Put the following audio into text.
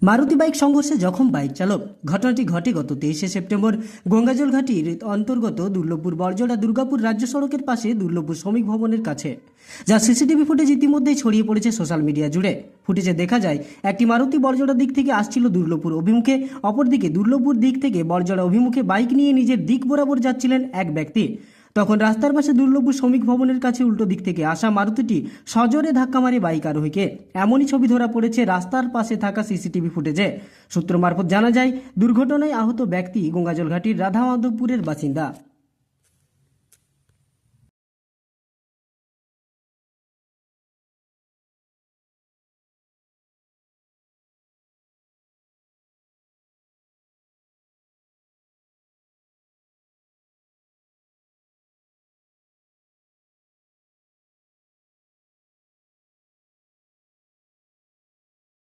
Maruti bike সংঘর্ষে জখম bike চালক। ঘটনাটি ঘটে গত 23শে সেপ্টেম্বর গঙ্গাজল ঘাটির অন্তর্গত দুর্লভপুর বরজড়া দুর্গাপুর রাজ্য সড়কের পাশে দুর্লভপুর শ্রমিক ভবনের কাছে, যা সিসিটিভি ফুটেজ ইতিমধ্যেই ছড়িয়ে পড়েছে সোশ্যাল মিডিয়া জুড়ে। ফুটেজে দেখা যায় একটি মারুতি বরজড়া দিক থেকে আসছিল দুর্লভপুর অভিমুখে, অপরদিকে দুর্লভপুর দিক থেকে বরজড়া অভিমুখে বাইক নিয়ে নিজের দিক বরাবর যাচ্ছিলেন এক ব্যক্তি। তখন রাস্তার পাশে দুর্লভপুর শ্রমিক ভবনের কাছে উল্টো দিক থেকে আসা মারুতিটি সজোরে ধাক্কা মারে বাইক আরোহীকে। এমনই ছবি ধরা পড়েছে রাস্তার পাশে থাকা সিসিটিভি ফুটেজে। সূত্র মারফত জানা যায়, দুর্ঘটনায় আহত ব্যক্তি গঙ্গাজল ঘাটির রাধা মাধবপুরের বাসিন্দা।